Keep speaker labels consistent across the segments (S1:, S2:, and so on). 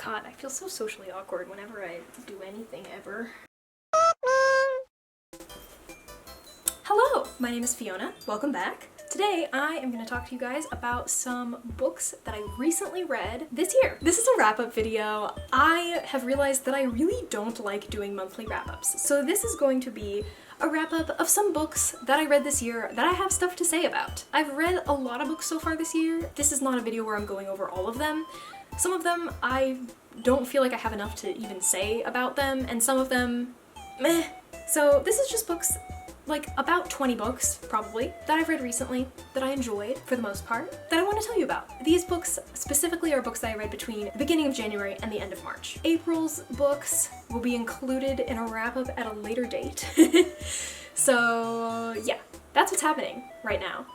S1: God, I feel so socially awkward whenever I do anything ever. Hello, my name is Fiona. Welcome back. Today I am going to talk to you guys about some books that I recently read this year. This is a wrap-up video. I have realized that I really don't like doing monthly wrap-ups, so this is going to be a wrap-up of some books that I read this year that I have stuff to say about. I've read a lot of books so far this year. This is not a video where I'm going over all of them. Some of them I don't feel like I have enough to even say about them, and some of them, meh. So this is just books, like about 20 books, probably, that I've read recently, that I enjoyed, for the most part, that I want to tell you about. These books specifically are books that I read between the beginning of January and the end of March. April's books will be included in a wrap-up at a later date. So yeah, that's what's happening right now.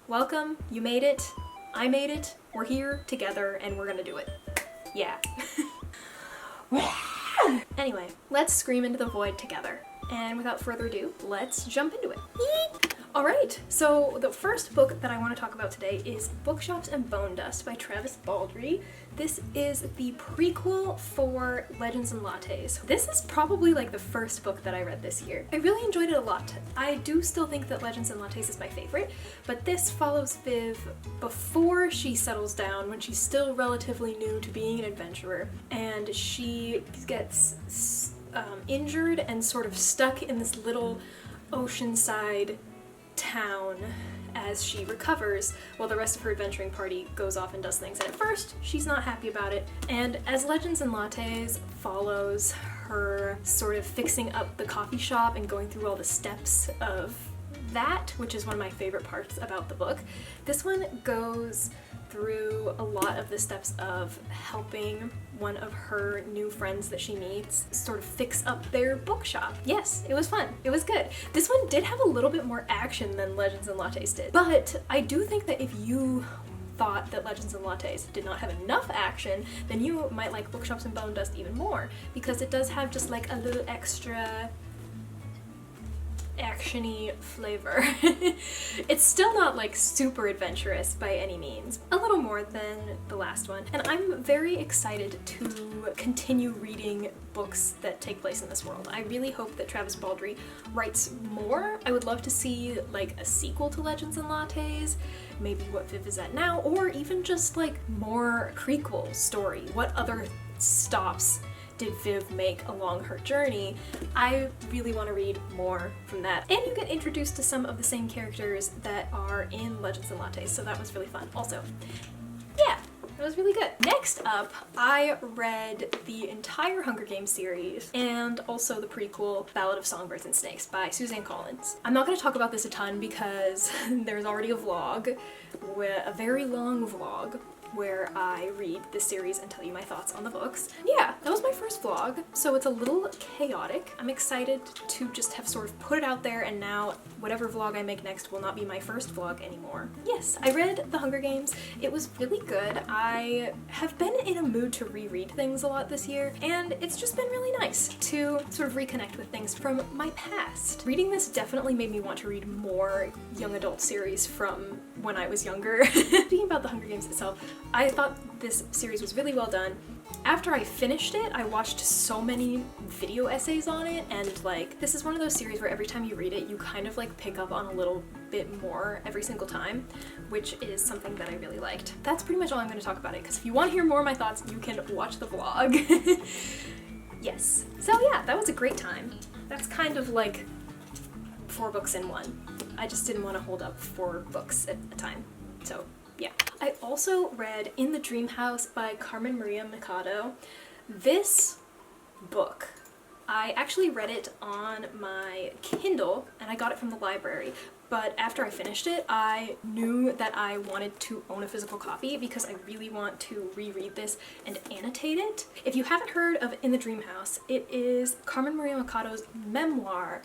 S1: Welcome, you made it, I made it, we're here together, and we're gonna do it. Yeah. Anyway, let's scream into the void together. And without further ado, let's jump into it. Alright, so the first book that I want to talk about today is Bookshops and Bone Dust by Travis Baldree. This is the prequel for Legends and Lattes. This is probably like the first book that I read this year. I really enjoyed it a lot. I do still think that Legends and Lattes is my favorite, but this follows Viv before she settles down, when she's still relatively new to being an adventurer, and she gets injured and sort of stuck in this little oceanside town as she recovers while the rest of her adventuring party goes off and does things. And at first, she's not happy about it. And as Legends and Lattes follows her sort of fixing up the coffee shop and going through all the steps of that, which is one of my favorite parts about the book, this one goes through a lot of the steps of helping one of her new friends that she meets sort of fix up their bookshop. Yes, it was fun. It was good. This one did have a little bit more action than Legends and Lattes did, but I do think that if you thought that Legends and Lattes did not have enough action, then you might like Bookshops and Bone Dust even more, because it does have just like a little extra action-y flavor. It's still not like super adventurous by any means, a little more than the last one, and I'm very excited to continue reading books that take place in this world. I really hope that Travis Baldree writes more. I would love to see like a sequel to Legends and Lattes, maybe what Viv is at now, or even just like more prequel story. What other stops did Viv make along her journey? I really want to read more from that. And you get introduced to some of the same characters that are in Legends and Lattes, so that was really fun. Also, yeah, it was really good. Next up, I read the entire Hunger Games series and also the prequel Ballad of Songbirds and Snakes by Suzanne Collins. I'm not going to talk about this a ton because there's already a vlog, a very long vlog, where I read this series and tell you my thoughts on the books. Yeah, that was my first vlog, so it's a little chaotic. I'm excited to just have sort of put it out there, and now whatever vlog I make next will not be my first vlog anymore. Yes, I read The Hunger Games. It was really good. I have been in a mood to reread things a lot this year, and it's just been really nice to sort of reconnect with things from my past. Reading this definitely made me want to read more young adult series from when I was younger. Speaking about The Hunger Games itself, I thought this series was really well done. After I finished it, I watched so many video essays on it, and like, this is one of those series where every time you read it, you kind of like pick up on a little bit more every single time, which is something that I really liked. That's pretty much all I'm going to talk about it, because if you want to hear more of my thoughts, you can watch the vlog. Yes. So yeah, that was a great time. That's kind of like 4 books in one. I just didn't want to hold up 4 books at a time. So yeah. I also read In the Dream House by Carmen Maria Machado. This book, I actually read it on my Kindle, and I got it from the library, but after I finished it, I knew that I wanted to own a physical copy because I really want to reread this and annotate it. If you haven't heard of In the Dream House, it is Carmen Maria Machado's memoir,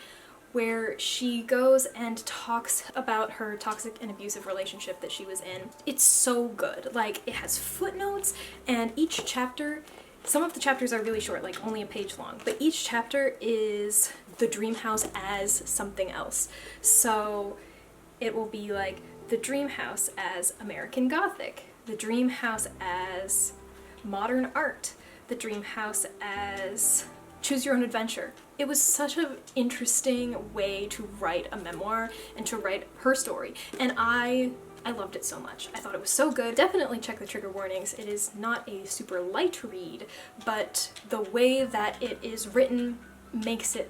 S1: where she goes and talks about her toxic and abusive relationship that she was in. It's so good. Like, it has footnotes, and each chapter, some of the chapters are really short, like only a page long, but each chapter is the dream house as something else. So it will be like the dream house as American Gothic, the dream house as modern art, the dream house as choose your own adventure. It was such an interesting way to write a memoir and to write her story, and I loved it so much. I thought it was so good. Definitely check the trigger warnings. It is not a super light read, but the way that it is written makes it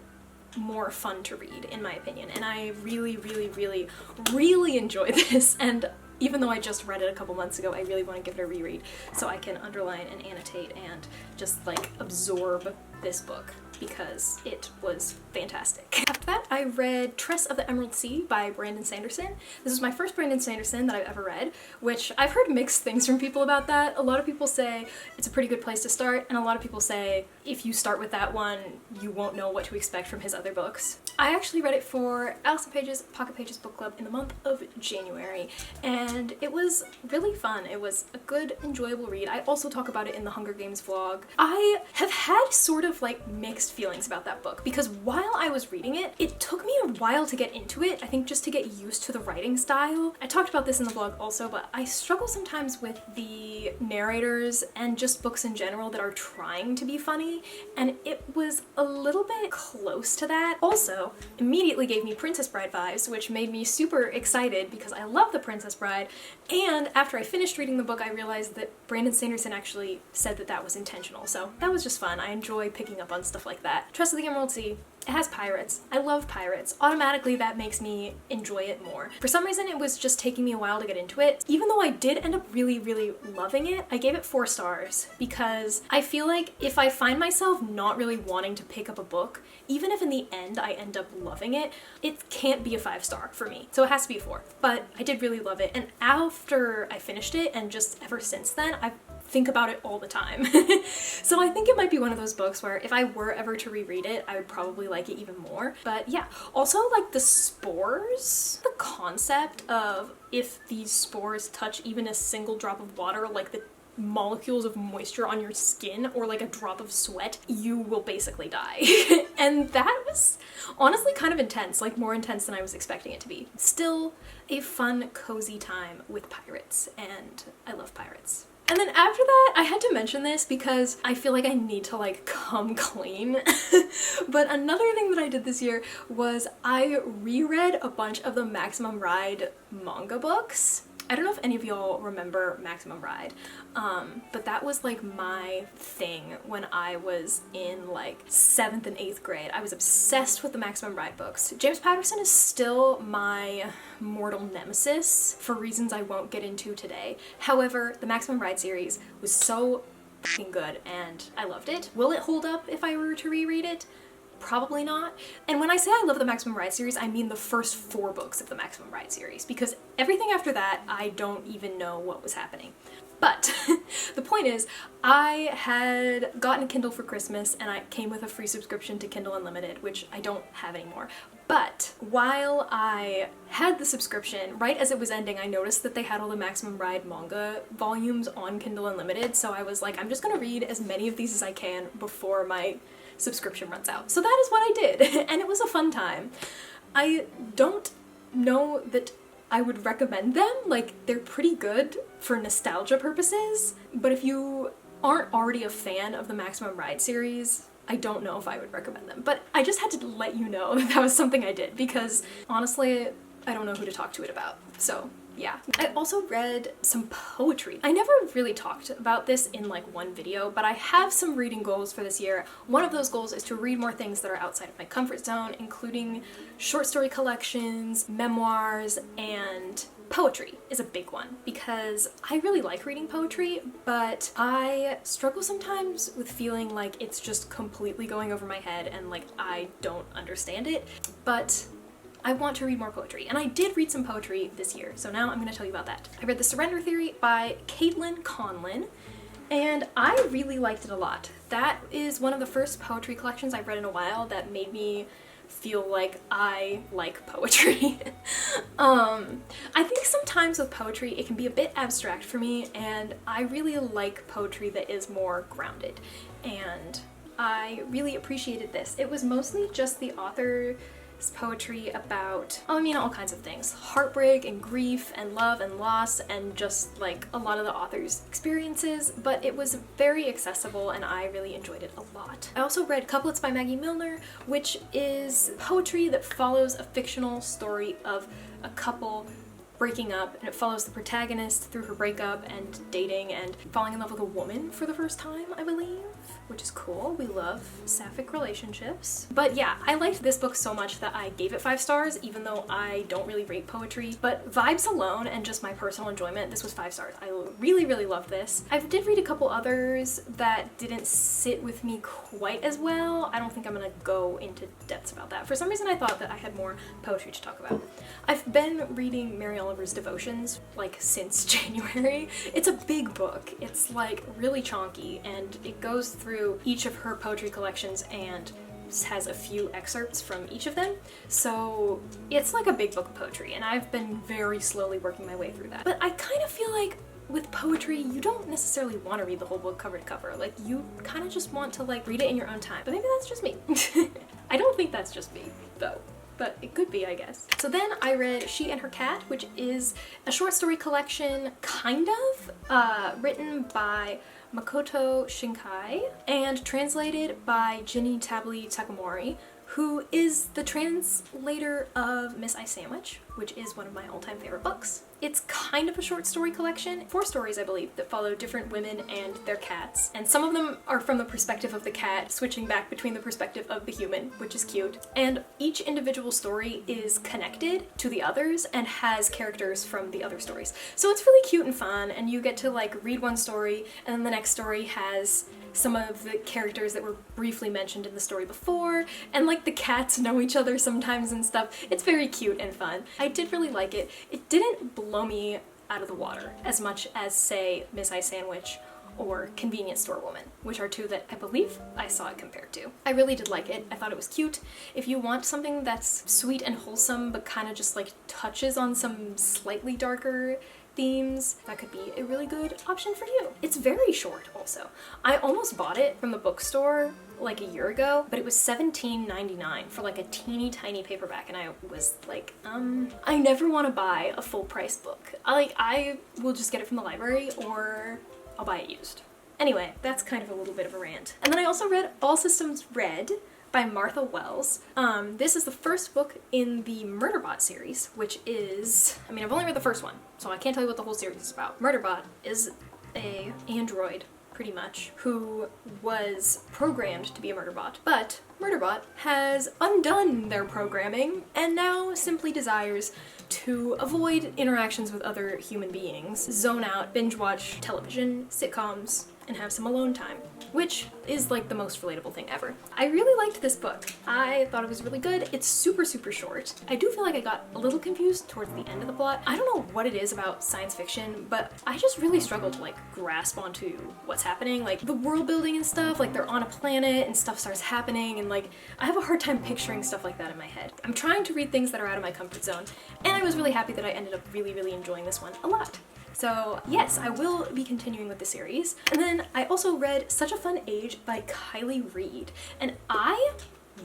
S1: more fun to read, in my opinion. And I really, really, really, really enjoy this. And even though I just read it a couple months ago, I really want to give it a reread so I can underline and annotate and just like absorb this book, because it was fantastic. After that, I read Tress of the Emerald Sea by Brandon Sanderson. This is my first Brandon Sanderson that I've ever read, which I've heard mixed things from people about that. A lot of people say it's a pretty good place to start, and a lot of people say if you start with that one, you won't know what to expect from his other books. I actually read it for Allison Page's Pocket Pages Book Club in the month of January, and it was really fun. It was a good, enjoyable read. I also talk about it in the Hunger Games vlog. I have had sort of like mixed feelings about that book, because while I was reading it, it took me a while to get into it, I think just to get used to the writing style. I talked about this in the vlog also, but I struggle sometimes with the narrators and just books in general that are trying to be funny, and it was a little bit close to that. Also, immediately gave me Princess Bride vibes, which made me super excited because I love The Princess Bride, and after I finished reading the book, I realized that Brandon Sanderson actually said that that was intentional, so that was just fun. I enjoy picking up on stuff like that. Tress of the Emerald Sea, it has pirates. I love pirates. Automatically that makes me enjoy it more. For some reason it was just taking me a while to get into it. Even though I did end up really, really loving it, I gave it 4 stars because I feel like if I find myself not really wanting to pick up a book, even if in the end I end up loving it, it can't be a 5-star for me. So it has to be a 4. But I did really love it, and after I finished it and just ever since then, I think about it all the time. So I think it might be one of those books where if I were ever to reread it, I would probably like it even more. But yeah, also like the spores, the concept of if these spores touch even a single drop of water, like the molecules of moisture on your skin or like a drop of sweat, you will basically die. And that was honestly kind of intense, like more intense than I was expecting it to be. Still a fun, cozy time with pirates, and I love pirates. And then after that, I had to mention this because I feel like I need to like come clean. But another thing that I did this year was I reread a bunch of the Maximum Ride manga books. I don't know if any of y'all remember Maximum Ride, but that was like my thing when I was in like 7th and 8th grade. I was obsessed with the Maximum Ride books. James Patterson is still my mortal nemesis for reasons I won't get into today. However, the Maximum Ride series was so fucking good and I loved it. Will it hold up if I were to reread it? Probably not. And when I say I love the Maximum Ride series, I mean the first 4 books of the Maximum Ride series, because everything after that, I don't even know what was happening. But the point is, I had gotten a Kindle for Christmas and I came with a free subscription to Kindle Unlimited, which I don't have anymore. But while I had the subscription, right as it was ending, I noticed that they had all the Maximum Ride manga volumes on Kindle Unlimited, so I was like, I'm just gonna read as many of these as I can before my subscription runs out. So that is what I did, and it was a fun time. I don't know that I would recommend them. Like, they're pretty good for nostalgia purposes, but if you aren't already a fan of the Maximum Ride series, I don't know if I would recommend them. But I just had to let you know that was something I did, because honestly, I don't know who to talk to it about. So yeah. I also read some poetry. I never really talked about this in like one video, but I have some reading goals for this year. One of those goals is to read more things that are outside of my comfort zone, including short story collections, memoirs, and poetry is a big one, because I really like reading poetry, but I struggle sometimes with feeling like it's just completely going over my head and like I don't understand it. But I want to read more poetry, and I did read some poetry this year, so now I'm going to tell you about that. I read The Surrender Theory by Caitlin Conlin, and I really liked it a lot. That is one of the first poetry collections I've read in a while that made me feel like I like poetry. I think sometimes with poetry it can be a bit abstract for me, and I really like poetry that is more grounded, and I really appreciated this. It was mostly just the author It's poetry about, oh, I mean, all kinds of things. Heartbreak and grief and love and loss and just like a lot of the author's experiences, but it was very accessible and I really enjoyed it a lot. I also read Couplets by Maggie Milner, which is poetry that follows a fictional story of a couple breaking up, and it follows the protagonist through her breakup and dating and falling in love with a woman for the first time, I believe, which is cool. We love sapphic relationships. But yeah, I liked this book so much that I gave it 5 stars, even though I don't really rate poetry. But vibes alone and just my personal enjoyment, this was 5 stars. I really, really loved this. I did read a couple others that didn't sit with me quite as well. I don't think I'm gonna go into depths about that. For some reason I thought that I had more poetry to talk about. I've been reading Mary Oliver's Devotions like since January. It's a big book. It's like really chonky and it goes through each of her poetry collections and has a few excerpts from each of them. So it's like a big book of poetry and I've been very slowly working my way through that. But I kind of feel like with poetry, you don't necessarily want to read the whole book cover to cover. Like you kind of just want to like read it in your own time. But maybe that's just me. I don't think that's just me though. But it could be, I guess. So then I read She and Her Cat, which is a short story collection, kind of, written by Makoto Shinkai and translated by Ginny Tabli Takamori, who is the translator of Miss Ice Sandwich, which is one of my all-time favorite books. It's kind of a short story collection, 4 stories I believe, that follow different women and their cats. And some of them are from the perspective of the cat, switching back between the perspective of the human, which is cute. And each individual story is connected to the others and has characters from the other stories. So it's really cute and fun, and you get to like read one story and then the next story has some of the characters that were briefly mentioned in the story before, and like the cats know each other sometimes and stuff. It's very cute and fun. I did really like it. It didn't blow me out of the water as much as, say, Miss Ice Sandwich or Convenience Store Woman, which are 2 that I believe I saw it compared to. I really did like it. I thought it was cute. If you want something that's sweet and wholesome but kind of just like touches on some slightly darker themes, that could be a really good option for you. It's very short also. I almost bought it from the bookstore like a year ago, but it was $17.99 for like a teeny tiny paperback, and I was like, I never want to buy a full price book. I will just get it from the library or I'll buy it used. Anyway, that's kind of a little bit of a rant. And then I also read All Systems Red by Martha Wells. This is the first book in the Murderbot series, which is, I mean, I've only read the first one, so I can't tell you what the whole series is about. Murderbot is a android, pretty much, who was programmed to be a murderbot, but Murderbot has undone their programming and now simply desires to avoid interactions with other human beings, zone out, binge watch television, sitcoms, and have some alone time, which is like the most relatable thing ever. I really liked this book. I thought it was really good. It's super, super short. I do feel like I got a little confused towards the end of the plot. I don't know what it is about science fiction, but I just really struggled to like grasp onto what's happening. Like the world building and stuff, like they're on a planet and stuff starts happening, and like I have a hard time picturing stuff like that in my head. I'm trying to read things that are out of my comfort zone, and I was really happy that I ended up really, really enjoying this one a lot. So yes, I will be continuing with the series. And then I also read Such a Fun Age by Kylie Reed, and I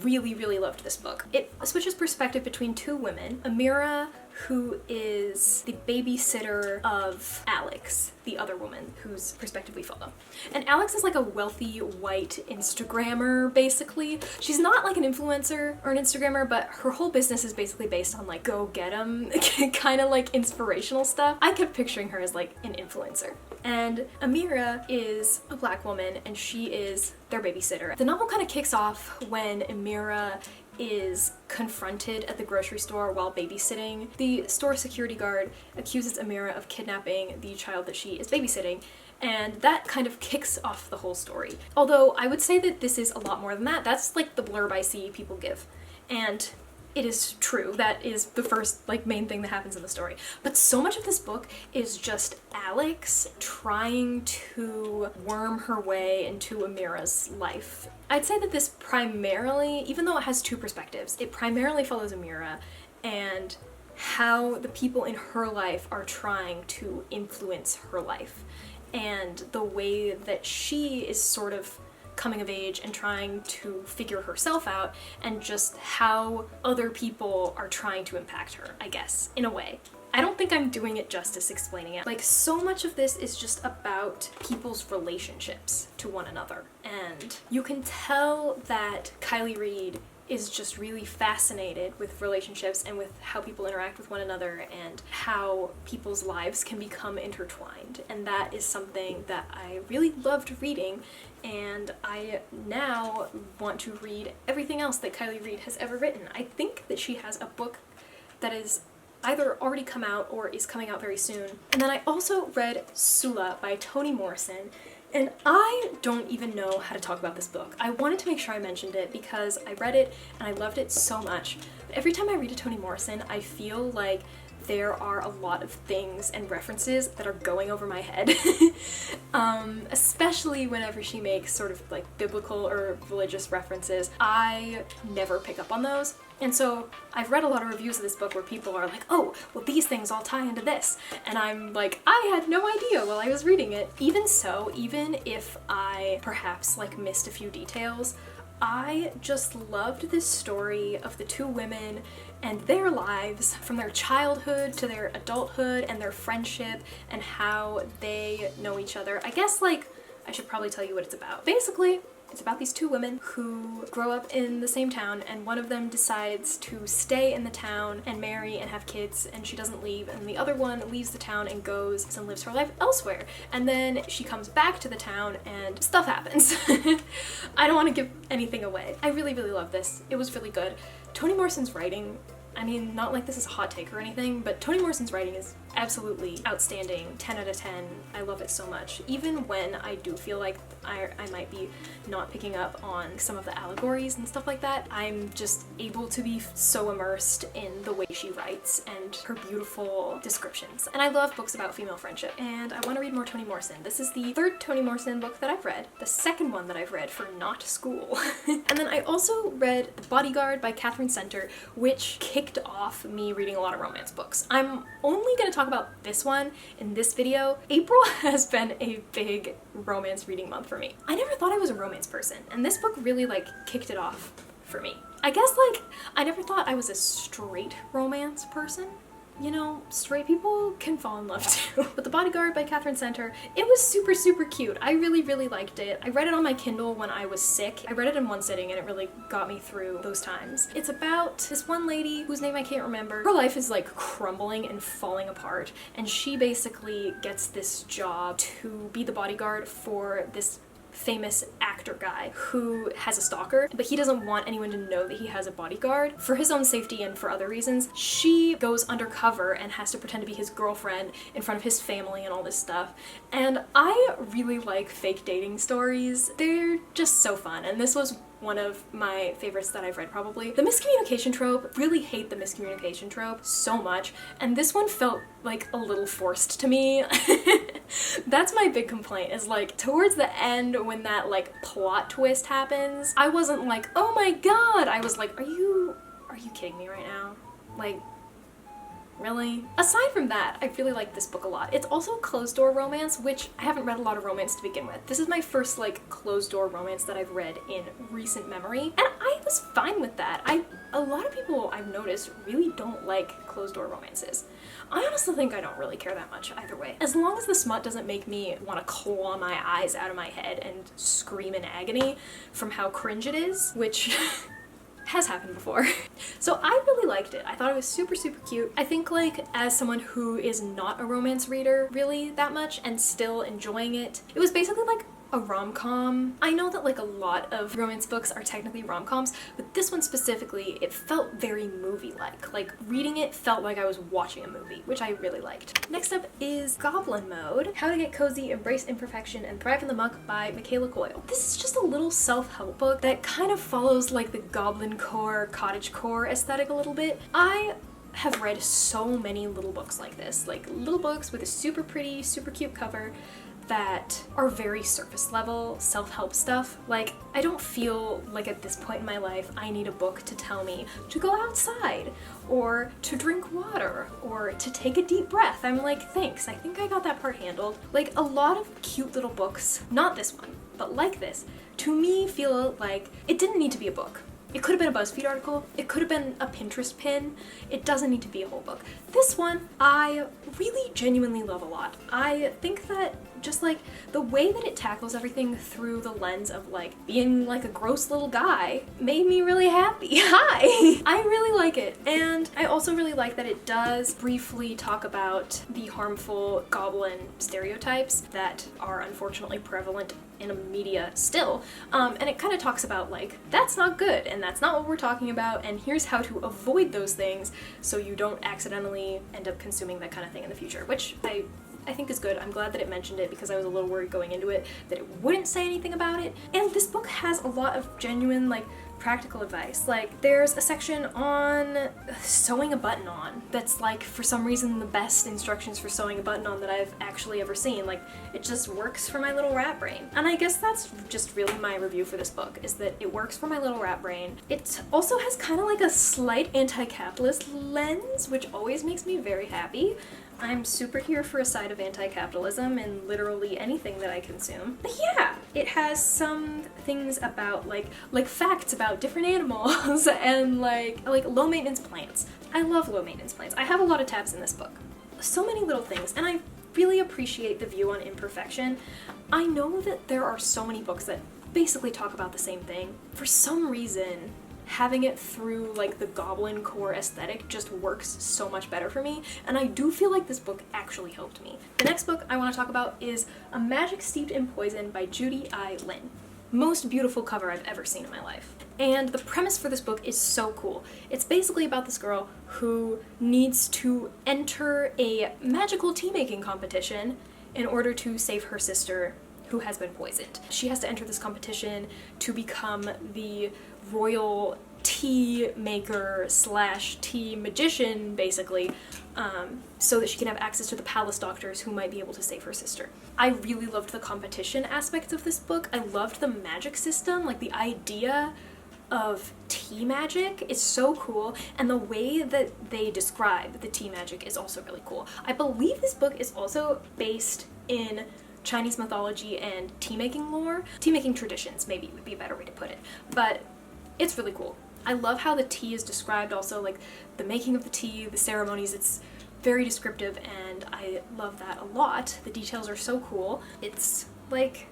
S1: really, really loved this book. It switches perspective between 2 women, Amira, who is the babysitter of Alex, the other woman whose perspective we follow. And Alex is like a wealthy white Instagrammer, basically. She's not like an influencer or an Instagrammer, but her whole business is basically based on like go get 'em kind of like inspirational stuff. I kept picturing her as like an influencer. And Amira is a black woman and she is their babysitter. The novel kind of kicks off when Amira is confronted at the grocery store while babysitting. The store security guard accuses Amira of kidnapping the child that she is babysitting, and that kind of kicks off the whole story. Although I would say that this is a lot more than that. That's like the blurb I see people give. And it is true. That is the first like main thing that happens in the story. But so much of this book is just Alex trying to worm her way into Amira's life. I'd say that this primarily, even though it has 2 perspectives, it primarily follows Amira and how the people in her life are trying to influence her life, and the way that she is sort of coming of age and trying to figure herself out, and just how other people are trying to impact her, I guess, in a way. I don't think I'm doing it justice explaining it. Like, so much of this is just about people's relationships to one another. And you can tell that Kylie Reid is just really fascinated with relationships and with how people interact with one another and how people's lives can become intertwined. And that is something that I really loved reading, and I now want to read everything else that Kylie Reid has ever written. I think that she has a book that is either already come out or is coming out very soon. And then I also read Sula by Toni Morrison, and I don't even know how to talk about this book. I wanted to make sure I mentioned it because I read it and I loved it so much. But every time I read a Toni Morrison, I feel like there are a lot of things and references that are going over my head. Especially whenever she makes sort of like biblical or religious references. I never pick up on those. And so I've read a lot of reviews of this book where people are like, oh, well, these things all tie into this. And I'm like, I had no idea while I was reading it. Even so, even if I perhaps like missed a few details, I just loved this story of the two women and their lives from their childhood to their adulthood and their friendship and how they know each other. I guess, like, I should probably tell you what it's about. Basically, it's about these two women who grow up in the same town, and one of them decides to stay in the town and marry and have kids, and she doesn't leave, and the other one leaves the town and goes and lives her life elsewhere. And then she comes back to the town and stuff happens. I don't want to give anything away. I really, really love this. It was really good. Toni Morrison's writing, I mean, not like this is a hot take or anything, but Toni Morrison's writing is absolutely outstanding. 10 out of 10. I love it so much. Even when I do feel like I might be not picking up on some of the allegories and stuff like that, I'm just able to be so immersed in the way she writes and her beautiful descriptions. And I love books about female friendship, and I want to read more Toni Morrison. This is the third Toni Morrison book that I've read, the second one that I've read for not school. And then I also read The Bodyguard by Catherine Center, which kicked off me reading a lot of romance books. I'm only going to talk about this one in this video. April has been a big romance reading month for me. I never thought I was a romance person, and this book really like kicked it off for me. I guess like I never thought I was a straight romance person. You know, straight people can fall in love too. But The Bodyguard by Catherine Center, it was super, super cute. I really, really liked it. I read it on my Kindle when I was sick. I read it in one sitting and it really got me through those times. It's about this one lady whose name I can't remember. Her life is like crumbling and falling apart, and she basically gets this job to be the bodyguard for this famous actor guy who has a stalker, but he doesn't want anyone to know that he has a bodyguard for his own safety and for other reasons. She goes undercover and has to pretend to be his girlfriend in front of his family and all this stuff. And I really like fake dating stories. They're just so fun, and this was one of my favorites that I've read probably. The miscommunication trope, really hate the miscommunication trope so much, and this one felt like a little forced to me. That's my big complaint, is like towards the end when that like plot twist happens, I wasn't like, oh my god, I was like, are you kidding me right now? Like, really? Aside from that, I really like this book a lot. It's also a closed-door romance, which I haven't read a lot of romance to begin with. This is my first, like, closed-door romance that I've read in recent memory, and I was fine with that. A lot of people I've noticed really don't like closed-door romances. I honestly think I don't really care that much either way. As long as the smut doesn't make me want to claw my eyes out of my head and scream in agony from how cringe it is, which has happened before. So I really liked it. I thought it was super, super cute. I think like as someone who is not a romance reader really that much and still enjoying it, it was basically like a rom-com. I know that like a lot of romance books are technically rom-coms, but this one specifically, it felt very movie-like. Like reading it felt like I was watching a movie, which I really liked. Next up is Goblin Mode, How to Get Cozy, Embrace Imperfection, and Thrive in the Muck by Michaela Coyle. This is just a little self-help book that kind of follows like the goblin core, cottagecore aesthetic a little bit. I have read so many little books like this, like little books with a super pretty, super cute cover that are very surface level self-help stuff. Like, I don't feel like at this point in my life I need a book to tell me to go outside or to drink water or to take a deep breath. I'm like, thanks, I think I got that part handled. Like, a lot of cute little books, not this one, but like this, to me feel like it didn't need to be a book. It could have been a BuzzFeed article, it could have been a Pinterest pin, it doesn't need to be a whole book. This one, I really genuinely love a lot. I think that just like the way that it tackles everything through the lens of like being like a gross little guy made me really happy. Hi! I really like it. And I also really like that it does briefly talk about the harmful goblin stereotypes that are unfortunately prevalent in media still, and it kind of talks about like, that's not good and that's not what we're talking about, and here's how to avoid those things so you don't accidentally end up consuming that kind of thing in the future, which I think is good. I'm glad that it mentioned it because I was a little worried going into it that it wouldn't say anything about it. And this book has a lot of genuine like practical advice. Like, there's a section on sewing a button on that's like, for some reason, the best instructions for sewing a button on that I've actually ever seen. Like, it just works for my little rat brain. And I guess that's just really my review for this book, is that it works for my little rat brain. It also has kind of like a slight anti-capitalist lens, which always makes me very happy. I'm super here for a side of anti-capitalism in literally anything that I consume. But yeah, it has some things about like facts about different animals and like low maintenance plants. I love low maintenance plants. I have a lot of tabs in this book. So many little things, and I really appreciate the view on imperfection. I know that there are so many books that basically talk about the same thing. For some reason, having it through like the goblin core aesthetic just works so much better for me, and I do feel like this book actually helped me. The next book I want to talk about is A Magic Steeped in Poison by Judy I. Lin. Most beautiful cover I've ever seen in my life. And the premise for this book is so cool. It's basically about this girl who needs to enter a magical tea-making competition in order to save her sister who has been poisoned. She has to enter this competition to become the royal tea maker / tea magician, basically, so that she can have access to the palace doctors who might be able to save her sister. I really loved the competition aspects of this book. I loved the magic system, like the idea of tea magic is so cool, and the way that they describe the tea magic is also really cool. I believe this book is also based in Chinese mythology and tea-making lore. Tea-making traditions, maybe would be a better way to put it. But it's really cool. I love how the tea is described also, like the making of the tea, the ceremonies. It's very descriptive and I love that a lot. The details are so cool. It's like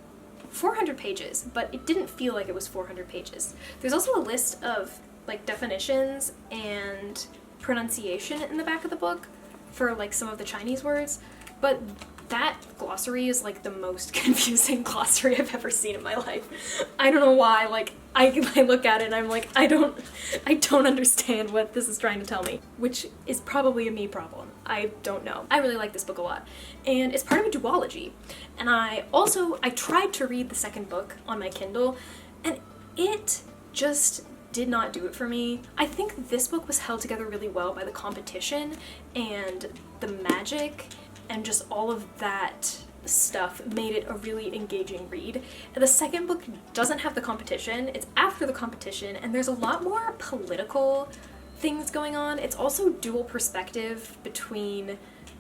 S1: 400 pages, but it didn't feel like it was 400 pages. There's also a list of like definitions and pronunciation in the back of the book for like some of the Chinese words, but that glossary is like the most confusing glossary I've ever seen in my life. I don't know why, like I look at it and I'm like, I don't understand what this is trying to tell me, which is probably a me problem. I don't know. I really like this book a lot, and it's part of a duology. And I tried to read the second book on my Kindle, and it just did not do it for me. I think this book was held together really well by the competition and the magic, and just all of that stuff made it a really engaging read. And the second book doesn't have the competition, it's after the competition, and there's a lot more political things going on. It's also dual perspective between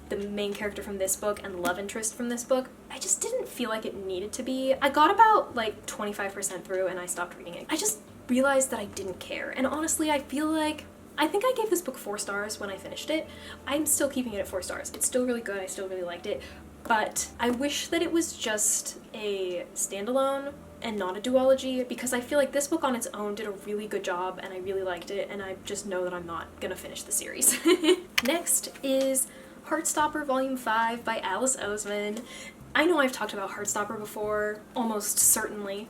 S1: the main character from this book and the love interest from this book. I just didn't feel like it needed to be. I got about like 25% through and I stopped reading it. I just realized that I didn't care, and honestly I think I gave this book 4 stars when I finished it. I'm still keeping it at 4 stars. It's still really good, I still really liked it, but I wish that it was just a standalone and not a duology, because I feel like this book on its own did a really good job and I really liked it, and I just know that I'm not gonna finish the series. Next is Heartstopper Volume 5 by Alice Oseman. I know I've talked about Heartstopper before, almost certainly.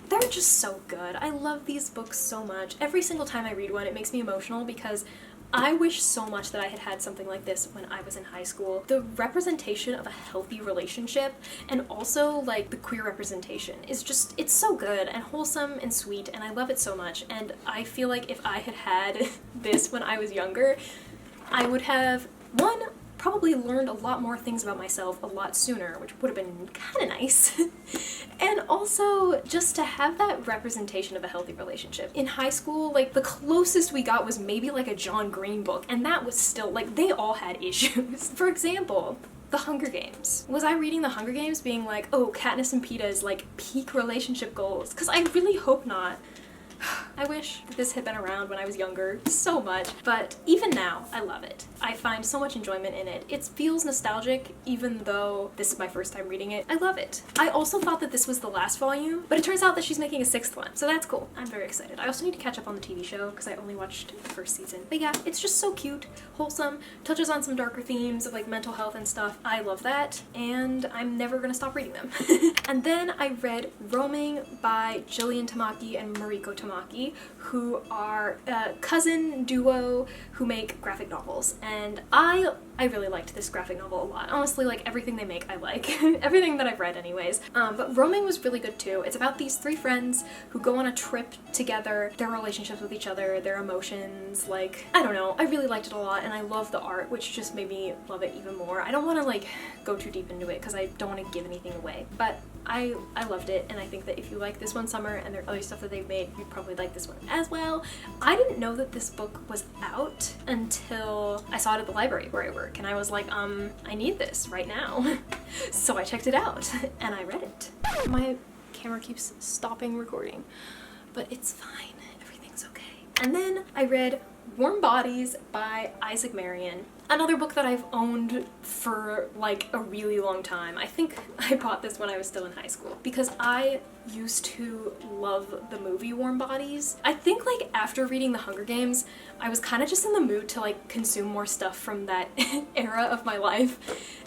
S1: They're just so good. I love these books so much. Every single time I read one, it makes me emotional because I wish so much that I had had something like this when I was in high school. The representation of a healthy relationship, and also like the queer representation, is just, it's so good and wholesome and sweet, and I love it so much. And I feel like if I had had this when I was younger, I would have, one, probably learned a lot more things about myself a lot sooner, which would have been kind of nice. And also just to have that representation of a healthy relationship. In high school, like the closest we got was maybe like a John Green book, and that was still like, they all had issues. For example, The Hunger Games. Was I reading The Hunger Games being like, oh, Katniss and Peeta is like peak relationship goals? Because I really hope not. I wish this had been around when I was younger so much, but even now, I love it. I find so much enjoyment in it. It feels nostalgic, even though this is my first time reading it. I love it. I also thought that this was the last volume, but it turns out that she's making a 6th one, so that's cool. I'm very excited. I also need to catch up on the TV show, because I only watched the first season. But yeah, it's just so cute, wholesome, touches on some darker themes of like mental health and stuff. I love that, and I'm never gonna stop reading them. And then I read Roaming by Jillian Tamaki and Mariko Tamaki, who are a cousin duo who make graphic novels, and I really liked this graphic novel a lot. Honestly, like everything they make I like. Everything that I've read anyways. But Roaming was really good too. It's about these 3 friends who go on a trip together, their relationships with each other, their emotions, like, I don't know. I really liked it a lot, and I love the art, which just made me love it even more. I don't want to like go too deep into it because I don't want to give anything away, but I loved it, and I think that if you like This One Summer and their other stuff that they've made, you'd probably like this one as well. I didn't know that this book was out until I saw it at the library where I work, and I was like, I need this right now. So I checked it out, and I read it. My camera keeps stopping recording, but it's fine. Everything's okay. And then I read Warm Bodies by Isaac Marion. Another book that I've owned for like a really long time. I think I bought this when I was still in high school because I used to love the movie Warm Bodies. I think like after reading The Hunger Games, I was kind of just in the mood to like consume more stuff from that era of my life.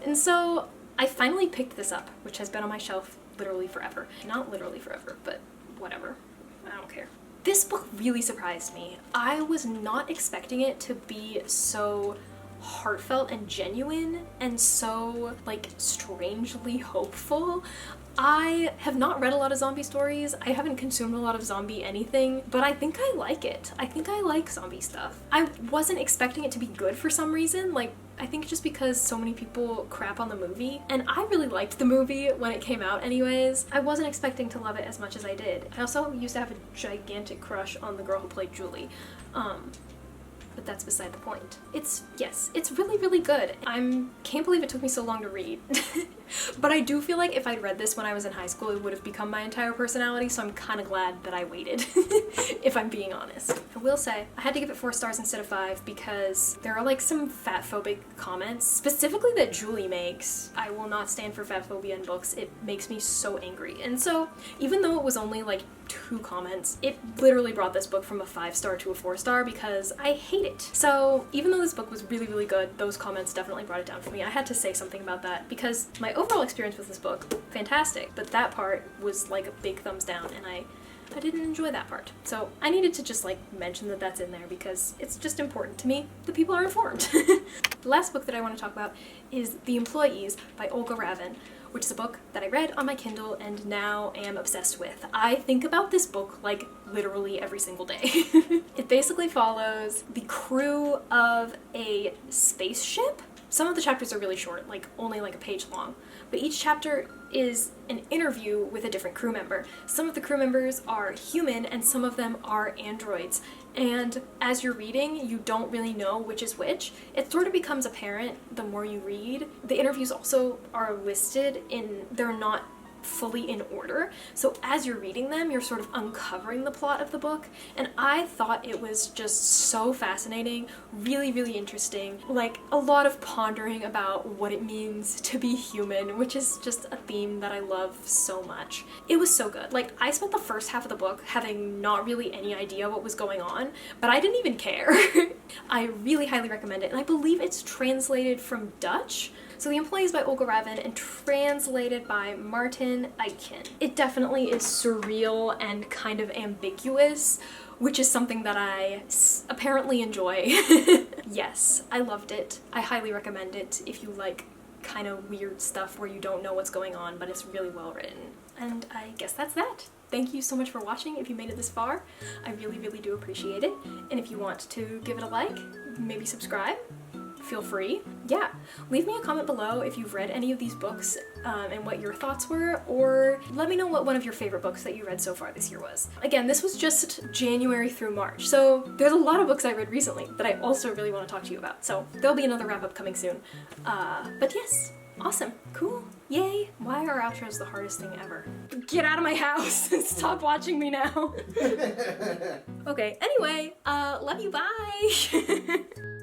S1: And so I finally picked this up, which has been on my shelf literally forever. Not literally forever, but whatever. I don't care. This book really surprised me. I was not expecting it to be so heartfelt and genuine and so like strangely hopeful. I have not read a lot of zombie stories. I haven't consumed a lot of zombie anything, but I think I like it. I think I like zombie stuff. I wasn't expecting it to be good for some reason. Like, I think just because so many people crap on the movie, and I really liked the movie when it came out anyways. I wasn't expecting to love it as much as I did. I also used to have a gigantic crush on the girl who played Julie. But that's beside the point. Yes, it's really, really good. Can't believe it took me so long to read. But I do feel like if I'd read this when I was in high school, it would have become my entire personality, so I'm kind of glad that I waited, if I'm being honest. I will say, I had to give it 4 stars instead of 5 because there are like some fat-phobic comments, specifically that Julie makes. I will not stand for fat phobia in books. It makes me so angry. And so, even though it was only like 2 comments, it literally brought this book from a 5-star to a 4-star because I hate it. So even though this book was really, really good, those comments definitely brought it down for me. I had to say something about that because my overall experience with this book, fantastic, but that part was like a big thumbs down, and I didn't enjoy that part. So I needed to just like mention that that's in there because it's just important to me that people are informed. The last book that I want to talk about is The Employees by Olga Ravin, which is a book that I read on my Kindle and now am obsessed with. I think about this book like literally every single day. It basically follows the crew of a spaceship. Some of the chapters are really short, like only like a page long, but each chapter is an interview with a different crew member. Some of the crew members are human and some of them are androids. And as you're reading, you don't really know which is which. It sort of becomes apparent the more you read. The interviews also are listed they're not fully in order. So as you're reading them, you're sort of uncovering the plot of the book. And I thought it was just so fascinating, really, really interesting. Like a lot of pondering about what it means to be human, which is just a theme that I love so much. It was so good. Like I spent the first half of the book having not really any idea what was going on, but I didn't even care. I really highly recommend it. And I believe it's translated from Dutch. So The Employees by Olga Ravin and translated by Martin Aitken. It definitely is surreal and kind of ambiguous, which is something that I apparently enjoy. Yes, I loved it. I highly recommend it if you like kind of weird stuff where you don't know what's going on, but it's really well written. And I guess that's that. Thank you so much for watching if you made it this far. I really, really do appreciate it. And if you want to give it a like, maybe subscribe, feel free. Yeah, leave me a comment below if you've read any of these books and what your thoughts were, or let me know what one of your favorite books that you read so far this year was. Again, this was just January through March, so there's a lot of books I read recently that I also really want to talk to you about, so there'll be another wrap up coming soon. But yes, awesome, cool, yay. Why are outros the hardest thing ever? Get out of my house and stop watching me now. Okay, anyway, love you, bye.